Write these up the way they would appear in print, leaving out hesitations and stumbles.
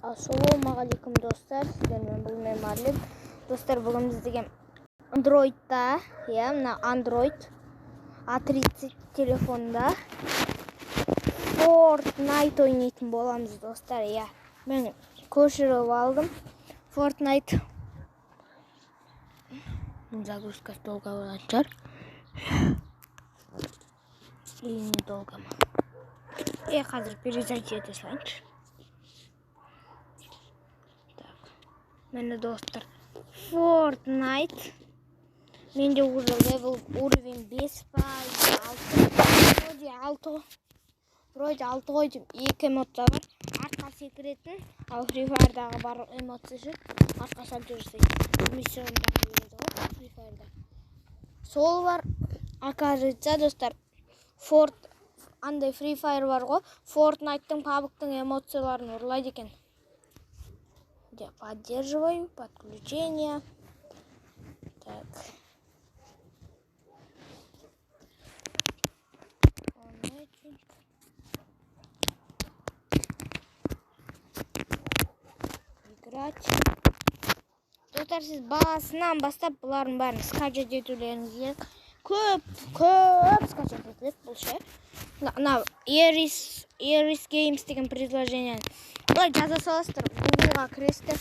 Assalomualaikum do'stlar, sizlarga bu men Ma'lum. Do'stlar, bugun bizga Androidda, mana Android A30 telefonda Fortnite o'ynayotgan bo'lamiz do'stlar. Men ko'chirib oldim Fortnite. Загрузка долго начать. И недолго. Я хозir перезайти etishlanch. Mana do'stlar, Fortnite menda уже уровень 5 Вроде 6 o'ydim. 2 emotsiya bor. Arqa sekretni, Free Fire'dagi bar emotsiya arqa salib yursak. Missionni o'ylaydi Free Fire'da. Sol var. Оказывается, do'stlar, Free Fire var-ku, Fortnite'ning PUBG'ning emotsiyalarini urlaydi ekan. Я поддерживаю подключение. Так. Играть. Dostlar, siz basından bastap buların bari skachet etüleriniz gerek. Köp skachet etüler bu şey. Eris Games degan предложение. Бұлай жаза саласыздар, Google'ға кіресіздер.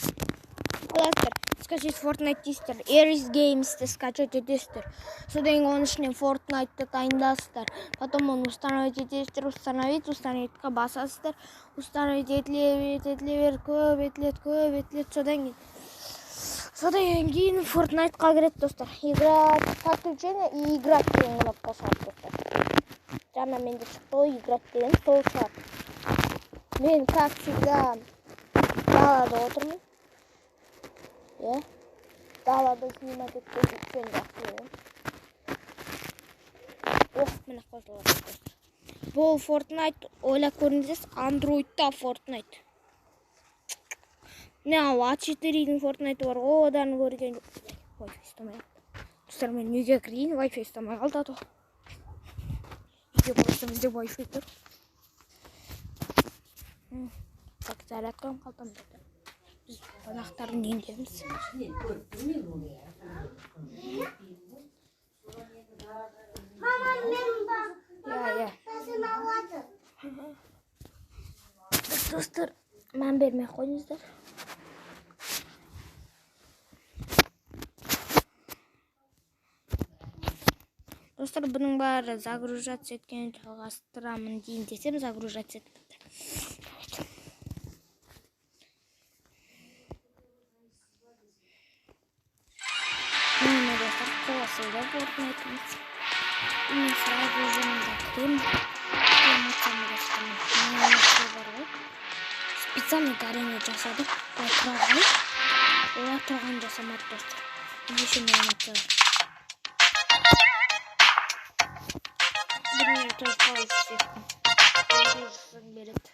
Аласыздар, скачать Fortnite дейсіздер, Eris Games'ті скачать етесіздер. Содан кейін оның ішінен Fortnite'ты тайындасыздар. Потом оны установить етесіздер, установитқа басасыздар. Установить етіле бер, көп етілет. Содан кейін Fortnite'қа кіреді достар. Играть, подключение и играть деген кнопка шығады достар. Жаңа менде шықты играть деген сол шығады. Мен, как всегда, далада отырмын. Далада снимать еткен жақсы болған. Міне қосылады. Бұл Fortnite ойлап көріңіздер, Android'та Fortnite. Міне A4'дің Fortnite бар, одан көрген жоқ. Wi-Fi ұстамай. Достар, мен үйге кірейін, Wi-Fi ұстамай қалды. Үйге болса бізде Wi-Fi тұр. Так, зарядкам қалдым. Біз қонақтардың үйіндеміз. Достар, мән бермей қойыңыздар. Достар, бұның бәрі загружаться еткен жалғастырамын дейін десем, загружаться етті. Колоссальный Fortnite. И сразу же закрыли. Специальный горение жасады. Олар тұрған жасамады достар. Еще не ұмытты. Біріне тоже қалысын береді.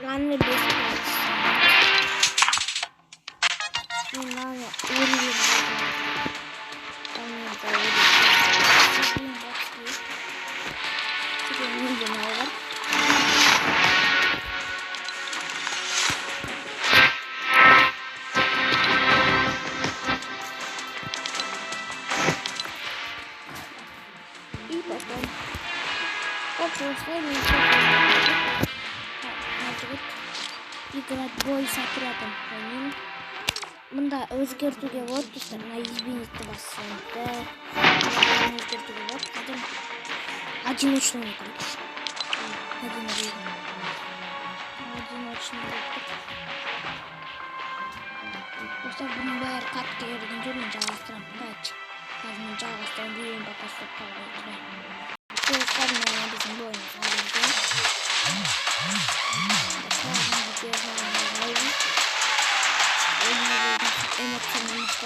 Ғанны бес қалысын. Надо уровень. И потом играть бой с отрядом. Мында өзгертуге болады достар, мына изменитті бассаң. Өзгертуге болады. Қазір одиночный играть. Одиночный играть. Достар, бұның бәрі қатты ерген жер, мен жалғастырамын. Қазір мен жалғастырамын, бүйін бақастап қалғай тұрайын. Достар, мен біздің бойымыз алып. Эмоционально.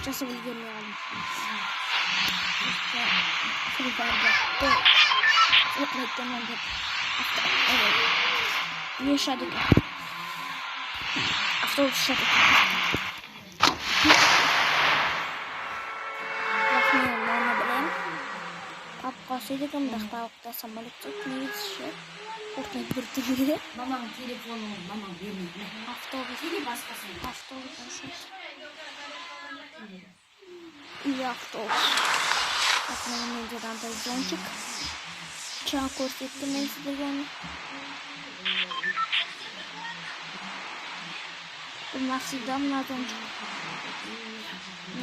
жасап үлгермей қалдым. Не ұшады екен? Автобус ұшады екен. Мен оны білем. Папка сөйді екен, бірақ тауықта самолет жоқ. Негізі Fortnite бір түрлі. Маманың телефоны, мамаң бермейді. Автобус. Или басқасы. Автобус ұшады. Или автобус. Менде андай зонтик. Жаңа көрсеттім мен сіздерге оны. Навсегда мына зонтик.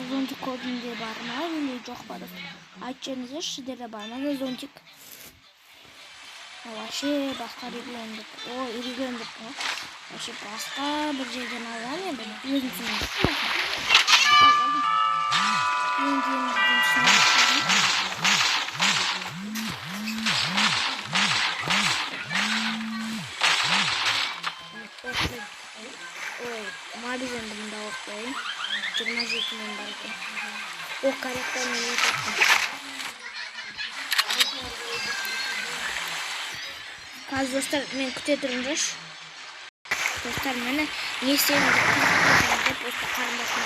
Зонтик көбінде бар ма, или жоқ па? Айтып жіберіңіздерші, сіздерде бар ма зонтик? Вообще басқа региондық. Региондық. Вообще басқа бір жерден алам я бұны. Өзім түсінемін. Мабизен бұнда оқпайын. 27 мен бар екен. Корректор мен өтеттім. Қазір достар, мен күте тұрыңдаршы. Достар, мені не істеймін деп осы қарындасым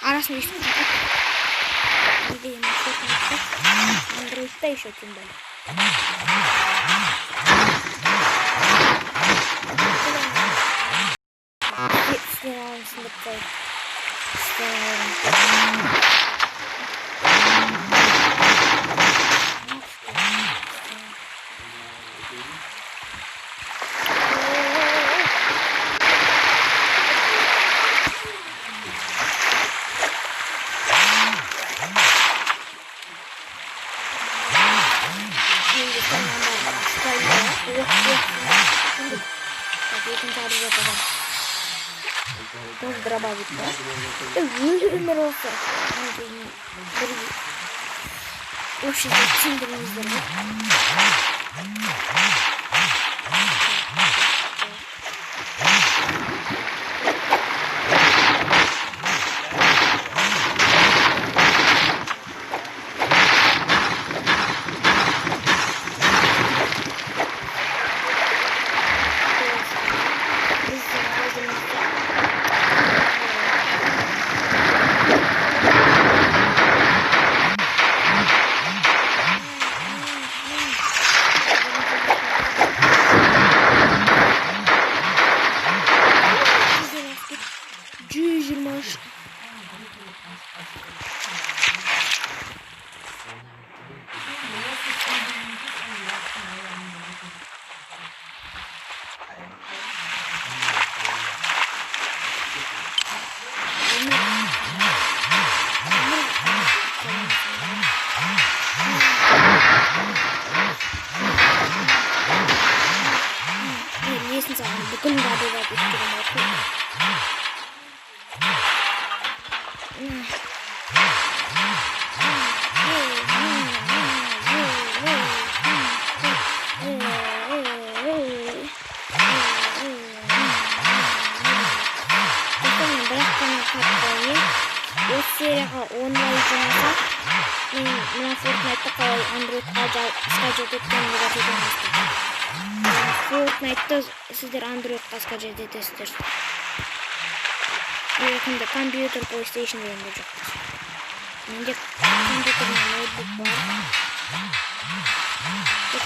арасында ешкім жоқ. Дейін Андроидта еще тем более. Снимаем сындықтай. Тоже добавить, да? Умер олса. Вообще, зачем телевизор, да? Bukan nggak ada lagi kilometer. Серияға онлайн жинаса, мен мына Fortnite-та қалай Android-қа скачать еткенімді көрсетемін. Fortnite-та сіздер Android-қа скачать етесіздер. Якында компьютер, PlayStation дегенде жоқ. Менде компьютер мен ноутбук бар.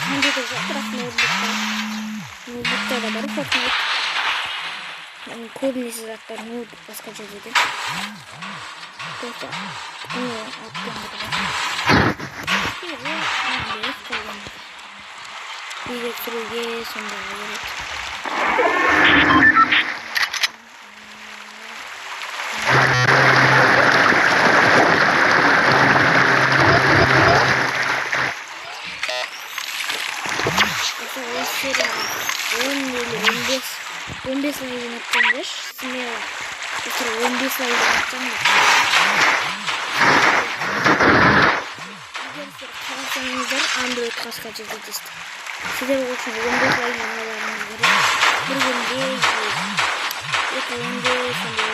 Компьютер жоқ, бірақ ноутбук бар. Ноутбукта да бар Fortnite. Көбінесе заттар ноутбукқа скачать етемін. Просто Үйреттіруге сонда керек. Осы серияға 15 лайк атсаңдаршы, смело. 15 лайк атсаңдар. егер сіздер қаласаңыздар андроидқа скачать етесіздер. Сіздер үшін 15 лайк жиналарыңыз керек. Бір күнде 2 күнде сондай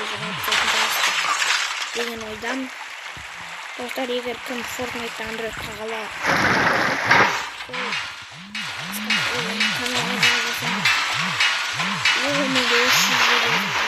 деген ойдамын. Достар, егер кім Fortnite андроидқа қала каналға жазылсаңыз, ол менде 300